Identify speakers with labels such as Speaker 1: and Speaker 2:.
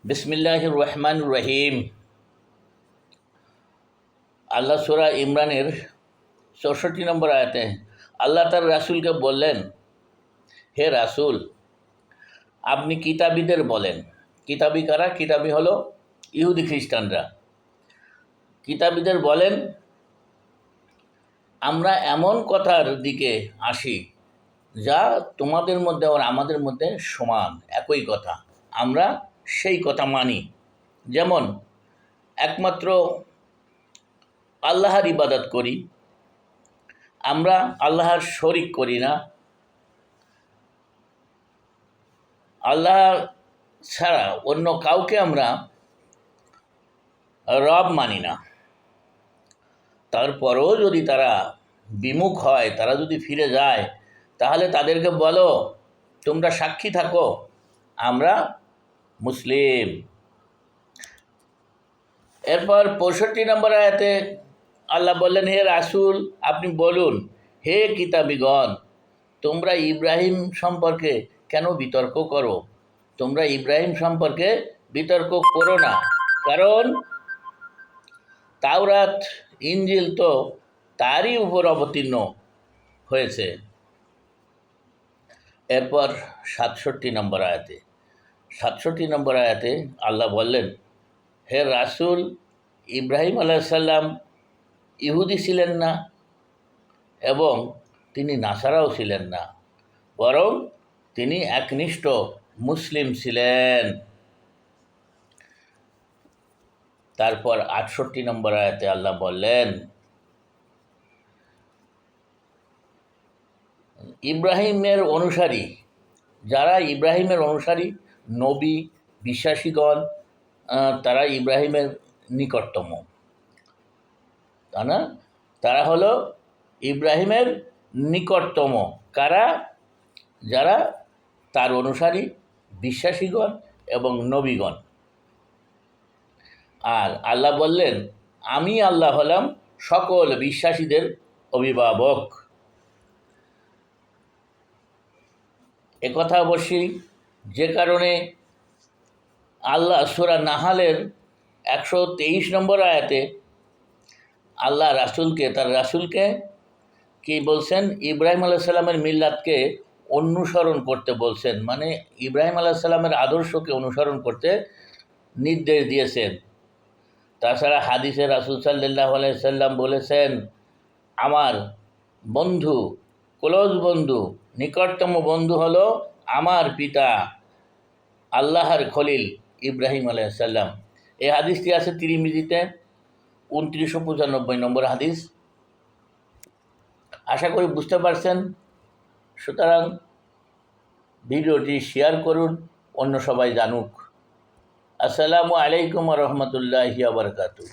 Speaker 1: বিসমিল্লাহির রহমানির রহিম। আল্লাহ সূরা ইমরানের ৬৪ নম্বর আয়াতে আল্লাহ তার রাসূলকে বললেন, হে রাসূল, আপনি কিতাবীদের বলেন। কিতাবী কারা? কিতাবী হলো ইহুদি খ্রিস্টানরা। কিতাবীদের বলেন, আমরা এমন কথার দিকে আসি যা তোমাদের মধ্যে আর আমাদের মধ্যে সমান, একই কথা। আমরা সেই কথা মানি। যেমন একমাত্র আল্লাহর ইবাদত করি, আমরা আল্লাহর শরিক করি না, আল্লাহ ছাড়া অন্য কাউকে আমরা রব মানি না। তারপরেও যদি তারা বিমুখ হয়, তারা যদি ফিরে যায়, তাহলে তাদেরকে বলো, তোমরা সাক্ষী থাকো, আমরা মুসলিম। এরপর ৬৫ নম্বর আয়াতে আল্লাহ বললেন, হে রাসূল, আপনি বলুন, হে কিতাবীগণ, তোমরা ইব্রাহিম সম্পর্কে কেন বিতর্ক করো? তোমরা ইব্রাহিম সম্পর্কে বিতর্ক করো না, কারণ তাওরাত ইনজিল তো তারই উপর অবতীর্ণ হয়েছে। এরপর ৬৭ নম্বর আয়াতে আল্লাহ বললেন, হে রাসূল, ইব্রাহিম আলাইহিসসালাম ইহুদি ছিলেন না এবং তিনি নাসারাও ছিলেন না, বরং তিনি একনিষ্ঠ মুসলিম ছিলেন। তারপর ৬৮ নম্বর আয়াতে আল্লাহ বললেন, ইব্রাহিমের অনুসারী, যারা ইব্রাহিমের অনুসারী, নবী বিশ্বাসীগণ, তারা ইব্রাহিমের নিকটতম, তা না? তারা হলো ইব্রাহিমের নিকটতম। কারা? যারা তার অনুসারী, বিশ্বাসীগণ এবং নবীগণ। আর আল্লাহ বললেন, আমি আল্লাহ হলাম সকল বিশ্বাসীদের অভিভাবক। একথা অবশ্যই, যে কারণে আল্লাহ সূরা নাহালের ১২৩ নম্বর আয়াতে আল্লাহ তার রাসূলকে কি বলছেন? ইব্রাহিম আলাইহিস সালামের মিল্লাতকে অনুসরণ করতে বলছেন, মানে ইব্রাহিম আলাইহিস সালামের আদর্শকে অনুসরণ করতে নির্দেশ দিয়েছেন। তাছাড়া হাদিসে রাসূল সাল্লাল্লাহু আলাইহি সাল্লাম বলেছেন, আমার বন্ধু, ক্লোজ বন্ধু, নিকটতম বন্ধু হলো আমার পিতা আল্লাহর খলিল ইব্রাহিম আলাইহিস সালাম। এই হাদিসটি আছে তিরমিজিতে ২৯৯৫ নম্বর হাদিস। আশা করি বুঝতে পারছেন। সুতরাং ভিডিওটি শেয়ার করুন, অন্য সবাই জানুক। আসসালামু আলাইকুম ওয়া রাহমাতুল্লাহি ওয়া বারাকাতুহু।